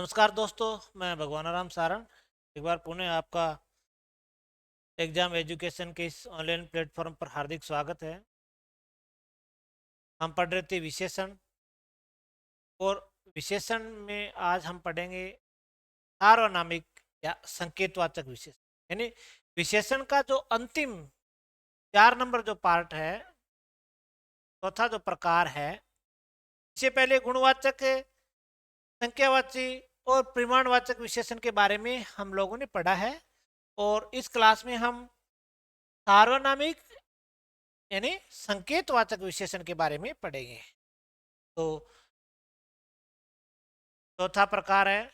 नमस्कार दोस्तों, मैं भगवान राम सारण एक बार पुनः आपका एग्जाम एजुकेशन के इस ऑनलाइन प्लेटफॉर्म पर हार्दिक स्वागत है। हम पढ़ रहे थे विशेषण, और विशेषण में आज हम पढ़ेंगे सार्वनामिक या संकेतवाचक विशेषण। यानी विशेषण का जो अंतिम 4 नंबर जो पार्ट है, चौथा जो प्रकार है। इससे पहले गुणवाचक, संख्यावाची और परिमाणवाचक विशेषण के बारे में हम लोगों ने पढ़ा है, और इस क्लास में हम सार्वनामिक यानी संकेतवाचक विशेषण के बारे में पढ़ेंगे। तो चौथा प्रकार है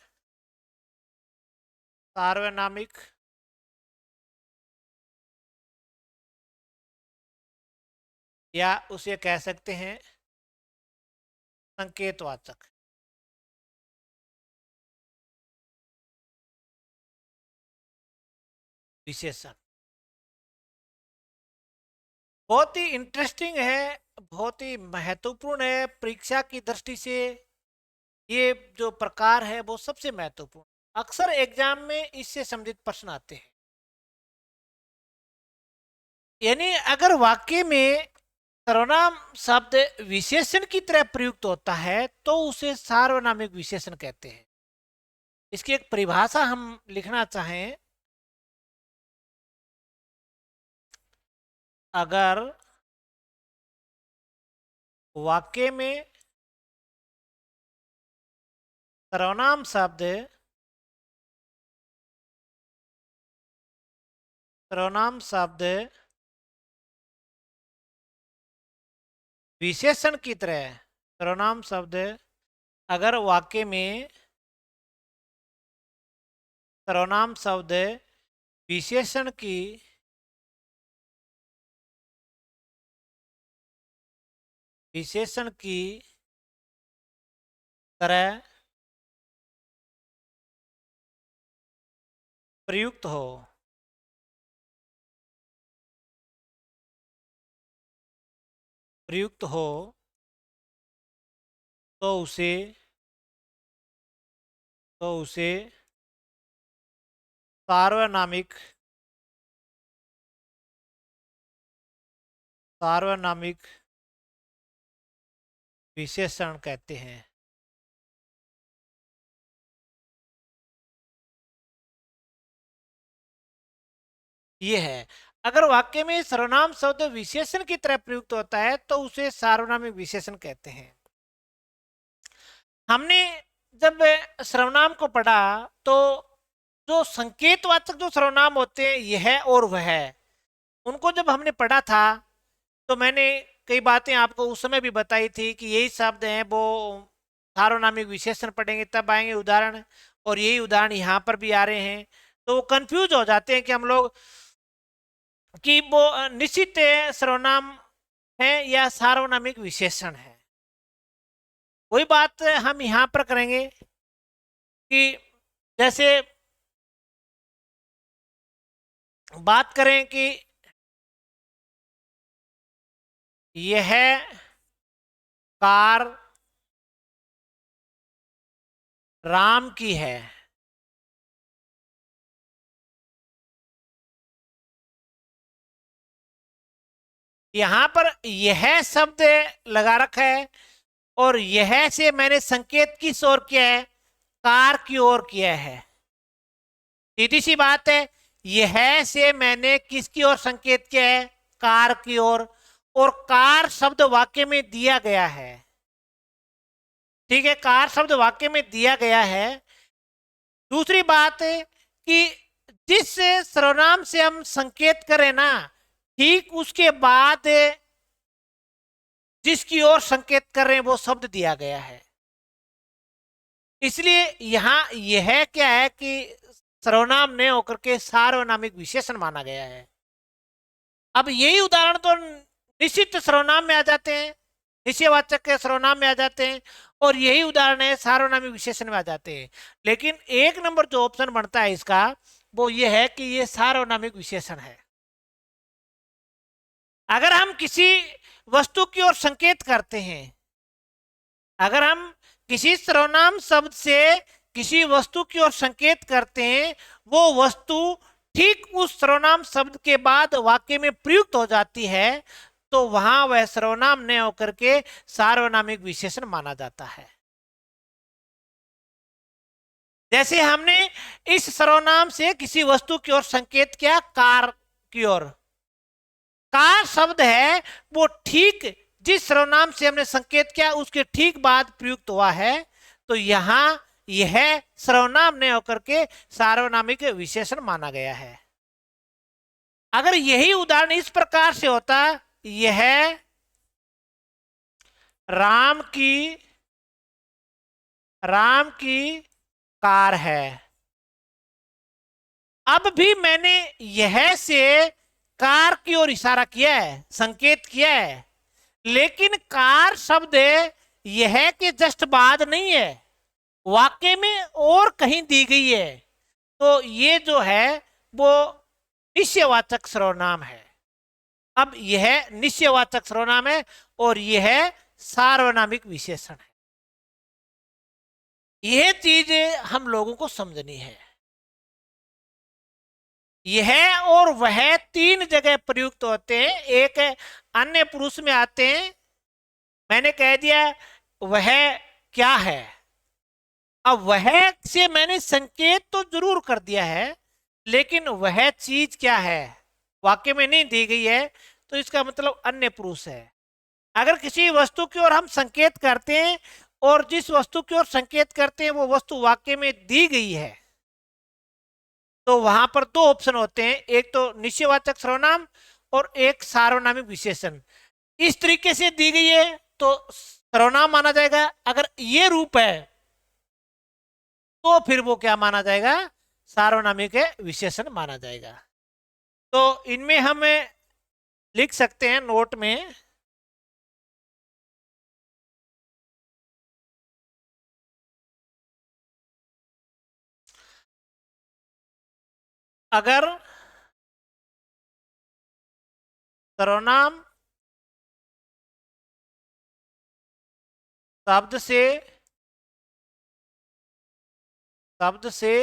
सार्वनामिक या उसे कह सकते हैं संकेतवाचक विशेषण। बहुत ही इंटरेस्टिंग है, बहुत ही महत्वपूर्ण है। परीक्षा की दृष्टि से ये जो प्रकार है वो सबसे महत्वपूर्ण, अक्सर एग्जाम में इससे संबंधित प्रश्न आते हैं। यानी अगर वाक्य में सर्वनाम शब्द विशेषण की तरह प्रयुक्त होता है तो उसे सार्वनामिक विशेषण कहते हैं। इसकी एक परिभाषा हम लिखना चाहें, अगर वाक्य में सर्वनाम शब्द विशेषण की तरह, सर्वनाम शब्द अगर वाक्य में सर्वनाम शब्द विशेषण की तरह प्रयुक्त हो तो उसे सार्वनामिक विशेषण कहते हैं। ये है, अगर वाक्य में सर्वनाम शब्द विशेषण की तरह प्रयुक्त होता है तो उसे सार्वनामिक विशेषण कहते हैं। हमने जब सर्वनाम को पढ़ा तो जो संकेतवाचक जो सर्वनाम होते हैं यह और वह, उनको जब हमने पढ़ा था तो मैंने कई बातें आपको उस समय भी बताई थी कि यही शब्द हैं वो सार्वनामिक विशेषण पढ़ेंगे तब आएंगे उदाहरण, और यही उदाहरण यहाँ पर भी आ रहे हैं। तो वो कंफ्यूज हो जाते हैं कि हम लोग कि वो निश्चित सर्वनाम है या सार्वनामिक विशेषण है। वही बात हम यहाँ पर करेंगे कि जैसे बात करें कि यह कार राम की है। यहां पर यह शब्द लगा रखा है, और यह से मैंने संकेत किस ओर किया है? कार की ओर किया है। सीधी सी बात है, यह से मैंने किसकी ओर संकेत किया है? कार की ओर, और कार शब्द वाक्य में दिया गया है। ठीक है, कार शब्द वाक्य में दिया गया है। दूसरी बात है कि जिस सर्वनाम से हम संकेत करें ना, ठीक उसके बाद जिसकी ओर संकेत कर रहे हैं वो शब्द दिया गया है। इसलिए यहां यह क्या है कि सर्वनाम ने होकर के सार्वनामिक विशेषण माना गया है। अब यही उदाहरण तो निश्चित सर्वनाम में आ जाते हैं, निश्चयवाचक के सर्वनाम में आ जाते हैं, और यही उदाहरण है सार्वनामिक विशेषण में आ जाते हैं। लेकिन 1 नंबर जो ऑप्शन बनता है इसका वो ये है कि ये सार्वनामिक विशेषण है। अगर हम किसी वस्तु की ओर संकेत करते हैं, अगर हम किसी सर्वनाम शब्द से किसी वस्तु की ओर संकेत करते हैं वो वस्तु ठीक उस सर्वनाम शब्द के बाद वाक्य में प्रयुक्त हो जाती है, तो वहां वह सर्वनाम न होकर के सार्वनामिक विशेषण माना जाता है। जैसे हमने इस सर्वनाम से किसी वस्तु की ओर संकेत किया, कार की ओर। कार शब्द है वो ठीक जिस सर्वनाम से हमने संकेत किया उसके ठीक बाद प्रयुक्त हुआ है, तो यहां यह सर्वनाम न होकर के सार्वनामिक विशेषण माना गया है। अगर यही उदाहरण इस प्रकार से होता, यह राम की कार है, अब भी मैंने यह से कार की ओर इशारा किया है, संकेत किया है, लेकिन कार शब्द यह के जस्ट बाद नहीं है, वाक्य में और कहीं दी गई है, तो ये जो है वो निश्चयवाचक सर्वनाम है। अब यह निश्चयवाचक सर्वनाम है और यह सार्वनामिक विशेषण है। यह चीज हम लोगों को समझनी है। यह और वह तीन जगह प्रयुक्त होते हैं, एक अन्य पुरुष में आते हैं। मैंने कह दिया वह क्या है, अब वह से मैंने संकेत तो जरूर कर दिया है, लेकिन वह चीज क्या है वाक्य में नहीं दी गई है, तो इसका मतलब अन्य पुरुष है। अगर किसी वस्तु की ओर हम संकेत करते हैं और जिस वस्तु की ओर संकेत करते हैं वो वस्तु वाक्य में दी गई है, तो वहां पर दो ऑप्शन होते हैं, एक तो निश्चयवाचक सर्वनाम और एक सार्वनामिक विशेषण। इस तरीके से दी गई है तो सर्वनाम माना जाएगा, अगर ये रूप है तो फिर वो क्या माना जाएगा, सार्वनामिक विशेषण माना जाएगा। तो इनमें हम लिख सकते हैं नोट में, अगर सर्वनाम शब्द से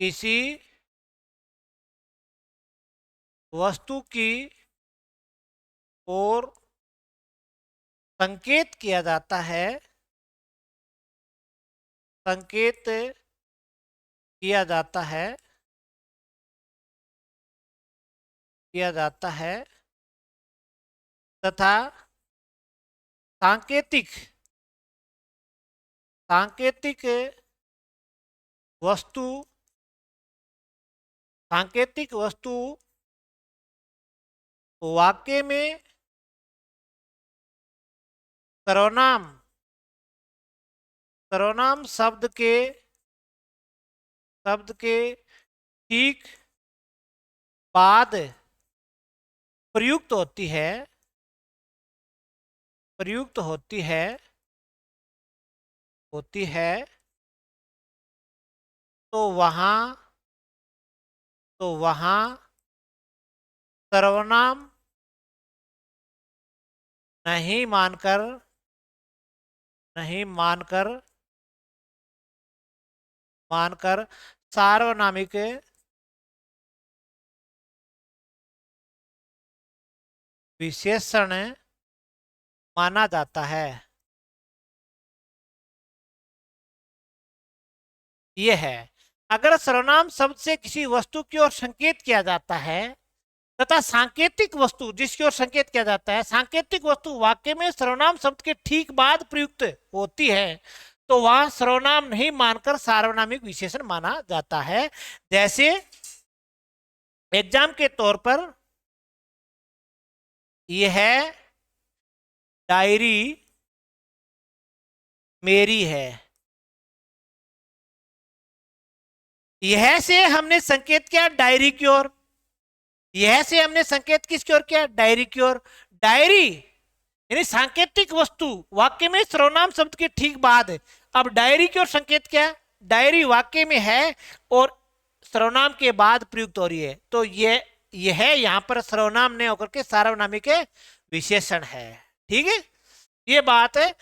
किसी वस्तु की ओर संकेत किया जाता है, संकेत किया जाता है तथा सांकेतिक वस्तु वाक्य में सर्वनाम शब्द के ठीक बाद प्रयुक्त होती है, तो वहां सर्वनाम नहीं मानकर सार्वनामिक विशेषण माना जाता है। यह है, अगर सर्वनाम शब्द से किसी वस्तु की ओर संकेत किया जाता है तथा सांकेतिक वस्तु जिसकी ओर संकेत किया जाता है, सांकेतिक वस्तु वाक्य में सर्वनाम शब्द के ठीक बाद प्रयुक्त होती है, तो वह सर्वनाम नहीं मानकर सार्वनामिक विशेषण माना जाता है। जैसे एग्जाम के तौर पर यह डायरी मेरी है, यह से हमने संकेत किया डायरी की ओर, यह से हमने संकेत किसकी ओर किया, डायरी की ओर। डायरी यानी सांकेतिक वस्तु वाक्य में सर्वनाम शब्द के ठीक बाद, अब डायरी की ओर संकेत किया, डायरी वाक्य में है और सर्वनाम के बाद प्रयुक्त हो रही है, तो यह यहां पर सर्वनाम ने होकर के सार्वनामिक विशेषण है। ठीक है, ये बात है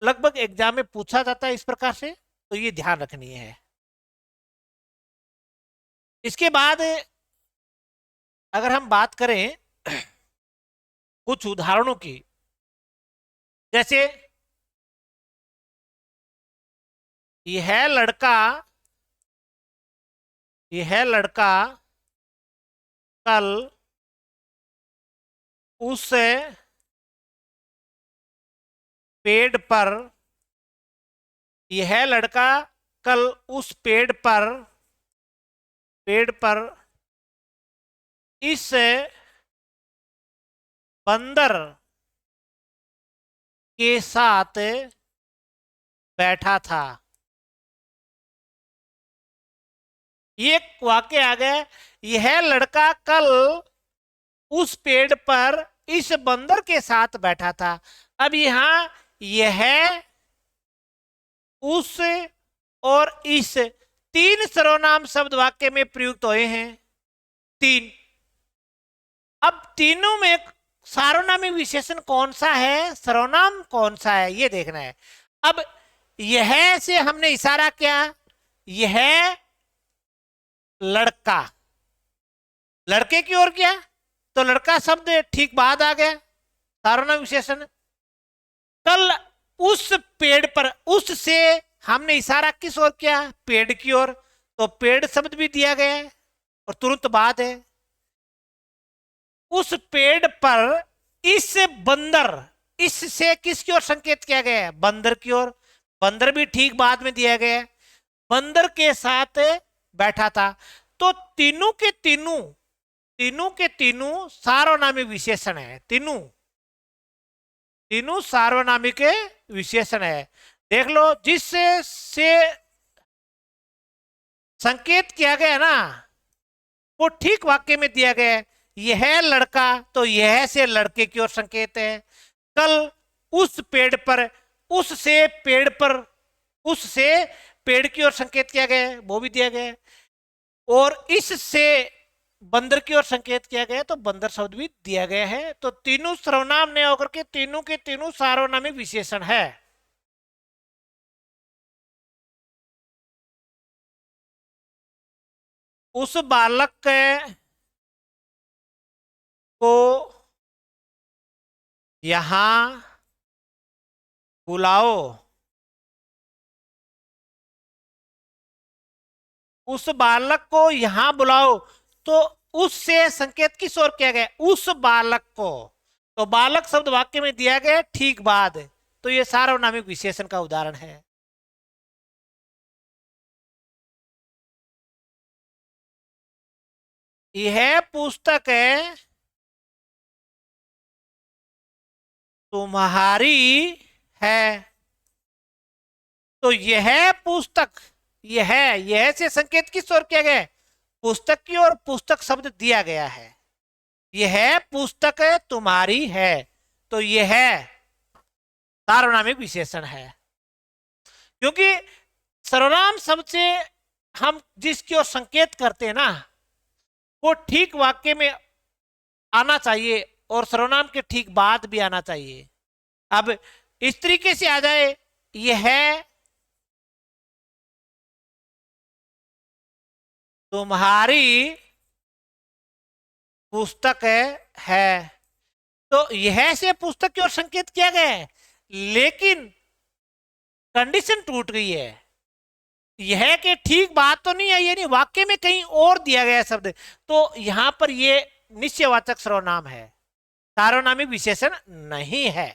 लगभग एग्जाम में पूछा जाता है इस प्रकार से, तो ये ध्यान रखनी है। इसके बाद अगर हम बात करें कुछ उदाहरणों की, जैसे यह लड़का, यह लड़का कल उस पेड़ पर, यह लड़का कल उस पेड़ पर इस बंदर के साथ बैठा था। ये वाक्य आ गया, यह लड़का कल उस पेड़ पर इस बंदर के साथ बैठा था। अब यहां यह, उस और इस, तीन सर्वनाम शब्द वाक्य में प्रयुक्त हुए हैं, तीन। अब तीनों में सार्वनामिक विशेषण कौन सा है, सर्वनाम कौन सा है, ये देखना है। अब यह से हमने इशारा किया, यह लड़का, लड़के की ओर किया, तो लड़का शब्द ठीक बाद आ गया, सार्वनामिक विशेषण। कल उस पेड़ पर, उस से हमने इशारा किस ओर किया, पेड़ की ओर, तो पेड़ शब्द भी दिया गया है और तुरंत बाद है। उस पेड़ पर इस बंदर, इस से किसकी ओर संकेत किया गया है, बंदर की ओर, बंदर भी ठीक बाद में दिया गया है। बंदर के साथ बैठा था, तो तीनों के तीनों, तीनों के तीनों सार्वनामिक विशेषण है, तीनों, तीनों सार्वनामिक विशेषण है। देख लो, जिससे से संकेत किया गया ना, वो ठीक वाक्य में दिया गया है। यह लड़का, तो यह से लड़के की ओर संकेत है। कल उस पेड़ पर, उस से पेड़ पर, उस से पेड़ की ओर संकेत किया गया है, वो भी दिया गया है। और इस से बंदर की ओर संकेत किया गया है, तो बंदर शब्द भी दिया गया है। तो तीनों सर्वनाम ने होकर के तीनों के तीनों सार्वनामिक विशेषण है। उस बालक को यहां बुलाओ, उस बालक को यहां बुलाओ, तो उससे संकेत किस ओर किया गया, उस बालक को, तो बालक शब्द वाक्य में दिया गया ठीक बाद, तो ये सार्वनामिक विशेषण का उदाहरण है। यह पुस्तक तुम्हारी है, तो यह पुस्तक, यह से संकेत किस ओर किया गया, पुस्तक की ओर, पुस्तक शब्द दिया गया है। यह पुस्तक तुम्हारी है, तो यह सार्वनामिक विशेषण है। क्योंकि सर्वनाम शब्द से हम जिसकी ओर संकेत करते हैं ना, वो ठीक वाक्य में आना चाहिए और सर्वनाम के ठीक बाद भी आना चाहिए। अब इस तरीके से आ जाए, यह तुम्हारी पुस्तक है, तो यह से पुस्तक की ओर संकेत किया गया है, लेकिन कंडीशन टूट गई है। यह के ठीक बात तो नहीं है, ये नहीं, वाक्य में कहीं और दिया गया शब्द, तो यहां पर ये निश्चयवाचक सर्वनाम है, सार्वनामिक विशेषण नहीं है।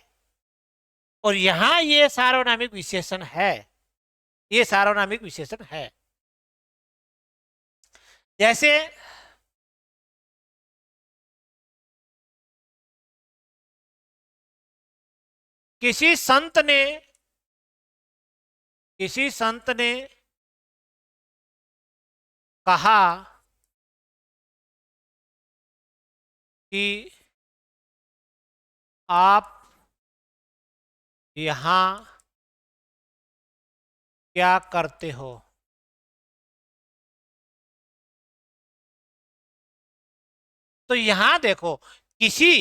और यहां ये सार्वनामिक विशेषण है, ये सार्वनामिक विशेषण है। जैसे किसी संत ने, किसी संत ने कहा कि आप यहां क्या करते हो, तो यहां देखो, किसी,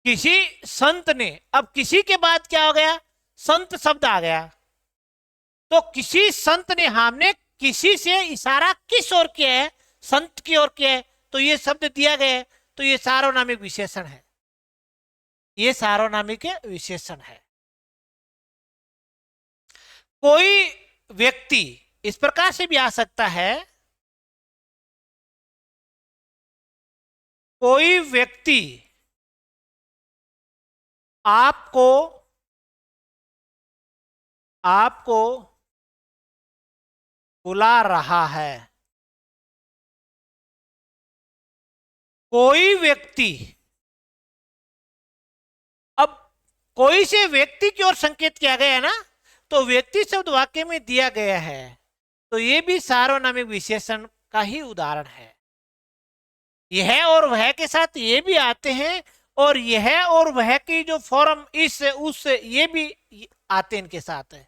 किसी संत ने, अब किसी के बाद क्या हो गया, संत शब्द आ गया, तो किसी संत ने, हमने किसी से इशारा किस ओर किया है, संत की ओर किया है, तो ये शब्द दिया गया है, तो ये सार्वनामिक विशेषण है, ये सार्वनामिक विशेषण है। कोई व्यक्ति इस प्रकार से भी आ सकता है, कोई व्यक्ति आपको आपको बुला रहा है, कोई व्यक्ति, अब कोई से व्यक्ति की ओर संकेत किया गया है ना, तो व्यक्ति शब्द वाक्य में दिया गया है, तो ये भी सार्वनामिक विशेषण का ही उदाहरण है। यह और वह के साथ ये भी आते हैं, और यह और वह की जो फॉर्म इस उस ये भी आते हैं इनके साथ है।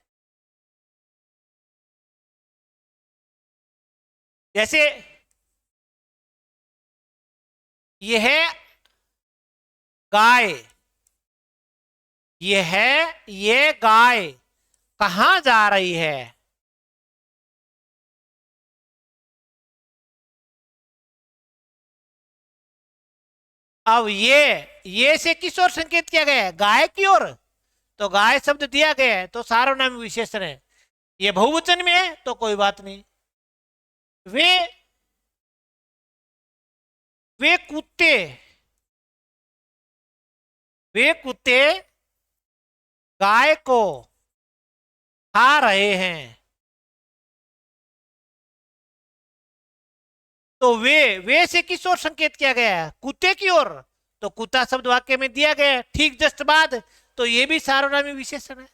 जैसे यह गाय, ये गाय कहां जा रही है, अब ये से किस ओर संकेत किया गया है, गाय की ओर, तो गाय शब्द दिया गया है, तो सार्वनामिक विशेषण है। ये बहुवचन में है तो कोई बात नहीं। वे वे कुत्ते वे कुत्ते गाय को खा रहे हैं, तो वे से किस ओर संकेत किया गया है, कुत्ते की ओर, तो कुत्ता शब्द वाक्य में दिया गया है ठीक जस्ट बाद, तो ये भी सार्वनामिक विशेषण है।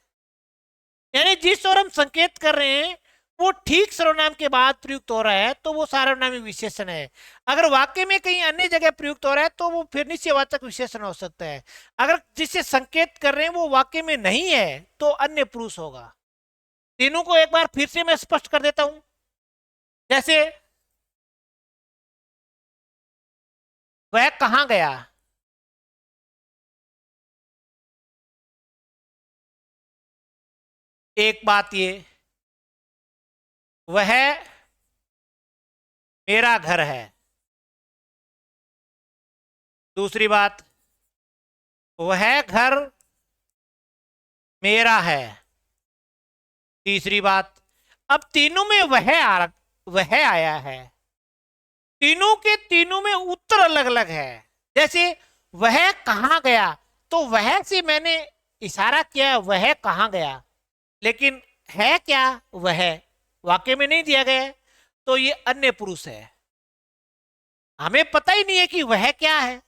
यानी जिस ओर हम संकेत कर रहे हैं वो ठीक सर्वनाम के बाद प्रयुक्त हो रहा है, तो वो सार्वनामिक विशेषण है। अगर वाक्य में कहीं अन्य जगह प्रयुक्त हो रहा है तो वो फिर निश्चयवाचक विशेषण हो सकता है। अगर जिससे संकेत कर रहे हैं वो वाक्य में नहीं है तो अन्य पुरुष होगा। तीनों को एक बार फिर से मैं स्पष्ट कर देता हूं। जैसे वह कहां गया, एक बात ये, वह मेरा घर है, दूसरी बात वह घर मेरा है, तीसरी बात अब तीनों में वह आया है, तीनों के तीनों में उत्तर अलग अलग है। जैसे वह कहां गया, तो वह से मैंने इशारा किया वह कहां गया, लेकिन है क्या वह वाक्य में नहीं दिया गया, तो ये अन्य पुरुष है, हमें पता ही नहीं है कि वह क्या है।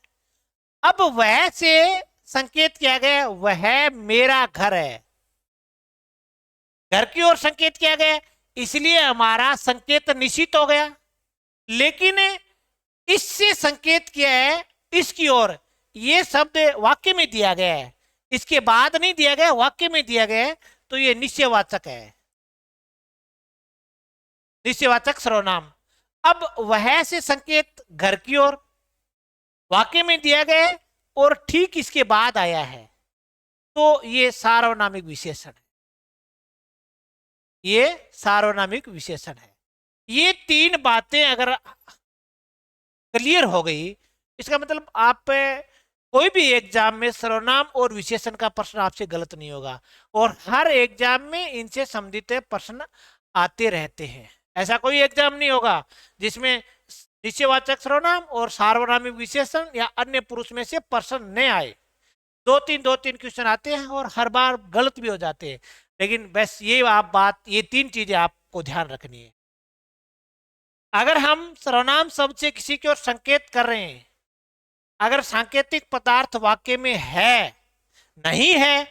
अब वह से संकेत किया गया वह मेरा घर है, घर की ओर संकेत किया गया, इसलिए हमारा संकेत निश्चित हो गया। लेकिन इससे संकेत किया है इसकी ओर, ये शब्द वाक्य में दिया गया है, इसके बाद नहीं दिया गया, वाक्य में दिया गया है, तो ये निश्चयवाचक है, निश्चयवाचक सर्वनाम। अब वह से संकेत घर की ओर वाक्य में दिया गया है और ठीक इसके बाद आया है, तो ये सार्वनामिक विशेषण है, ये सार्वनामिक विशेषण है। ये तीन बातें अगर क्लियर हो गई, इसका मतलब आप कोई भी एग्जाम में सर्वनाम और विशेषण का प्रश्न आपसे गलत नहीं होगा, और हर एग्जाम में इनसे संबंधित प्रश्न आते रहते हैं। ऐसा कोई एग्जाम नहीं होगा जिसमें निश्चयवाचक सर्वनाम और सार्वनामिक विशेषण या अन्य पुरुष में से प्रश्न न आए। दो तीन क्वेश्चन आते हैं और हर बार गलत भी हो जाते हैं, लेकिन बस ये आप बात, ये तीन चीजें आपको ध्यान रखनी है। अगर हम सर्वनाम शब्द से किसी की ओर संकेत कर रहे हैं, अगर सांकेतिक पदार्थ वाक्य में है, नहीं है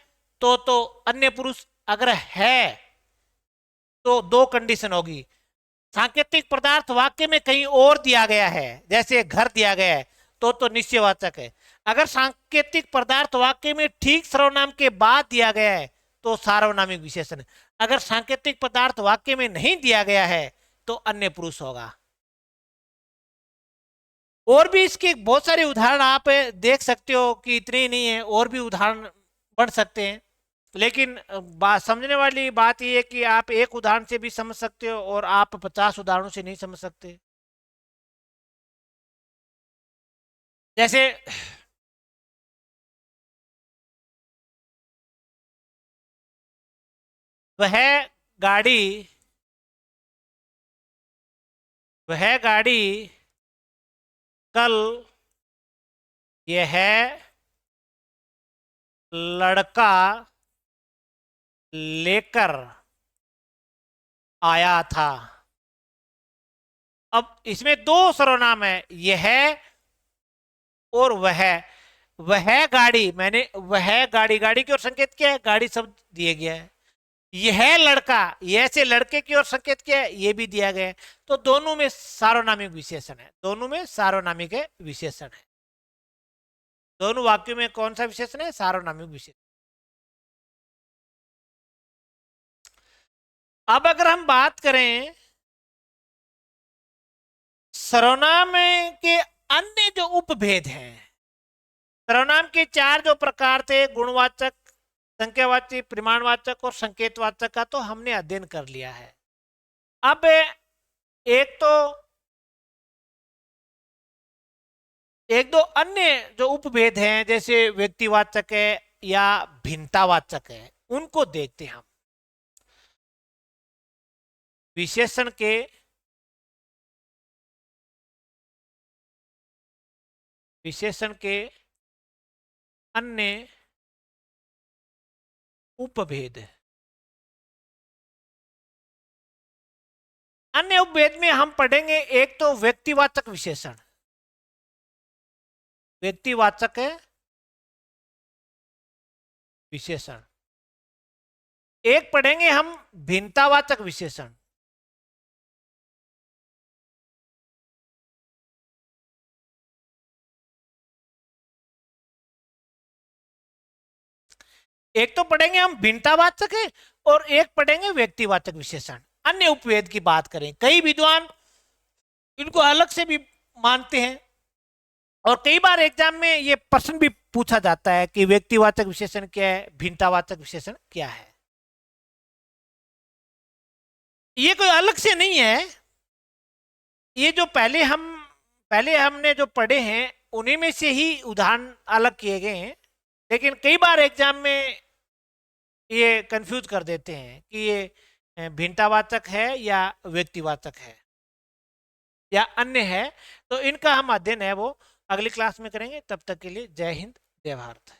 तो अन्य पुरुष, अगर है तो दो कंडीशन होगी, सांकेतिक पदार्थ वाक्य में कहीं और दिया गया है, जैसे घर दिया गया है, तो निश्चयवाचक है। अगर सांकेतिक पदार्थ वाक्य में ठीक सर्वनाम के बाद दिया गया है तो सार्वनामिक विशेषण है। अगर सांकेतिक पदार्थ वाक्य में नहीं दिया गया है तो अन्य पुरुष होगा। और भी इसके बहुत सारे उदाहरण आप देख सकते हो कि इतने ही नहीं है, और भी उदाहरण बढ़ सकते हैं। लेकिन बात समझने वाली बात यह है कि आप एक उदाहरण से भी समझ सकते हो और आप 50 उदाहरणों से नहीं समझ सकते। जैसे वह गाड़ी वह गाड़ी कल यह लड़का लेकर आया था। अब इसमें दो सर्वनाम है, यह और वह गाड़ी, मैंने वह गाड़ी, गाड़ी की ओर संकेत क्या है, गाड़ी शब्द दिया गया है। यह लड़का, यह से लड़के की ओर संकेत क्या है, यह भी दिया गया है। तो दोनों में सार्वनामिक विशेषण है, दोनों में सार्वनामिक विशेषण है। दोनों वाक्यों में कौन सा विशेषण है, सार्वनामिक विशेषण। अब अगर हम बात करें सर्वनाम के अन्य जो उपभेद हैं, सर्वनाम के चार जो प्रकार थे, गुणवाचक, संख्यावाची, परिमाणवाचक और संकेतवाचक का, तो हमने अध्ययन कर लिया है। अब एक दो अन्य जो उपभेद हैं, जैसे व्यक्तिवाचक है या भिन्नतावाचक है, उनको देखते हैं हम। विशेषण के अन्य उपभेद। अन्य उपभेद में हम पढ़ेंगे एक तो व्यक्तिवाचक विशेषण, व्यक्तिवाचक है विशेषण। एक पढ़ेंगे हम भिन्नतावाचक विशेषण। एक तो पढ़ेंगे हम भिन्नतावाचक है और एक पढ़ेंगे व्यक्तिवाचक विशेषण। अन्य उपभेद की बात करें, कई विद्वान इनको अलग से भी मानते हैं और कई बार एग्जाम में ये प्रश्न भी पूछा जाता है कि व्यक्तिवाचक विशेषण क्या है, भिन्नतावाचक विशेषण क्या है। ये कोई अलग से नहीं है, ये जो पहले हमने जो पढ़े हैं उन्हीं में से ही उदाहरण अलग किए गए हैं। लेकिन कई बार एग्जाम में ये कंफ्यूज कर देते हैं कि ये भिन्नतावाचक है या व्यक्तिवाचक है या अन्य है। तो इनका हम अध्ययन है वो अगली क्लास में करेंगे। तब तक के लिए जय हिंद, जय भारत।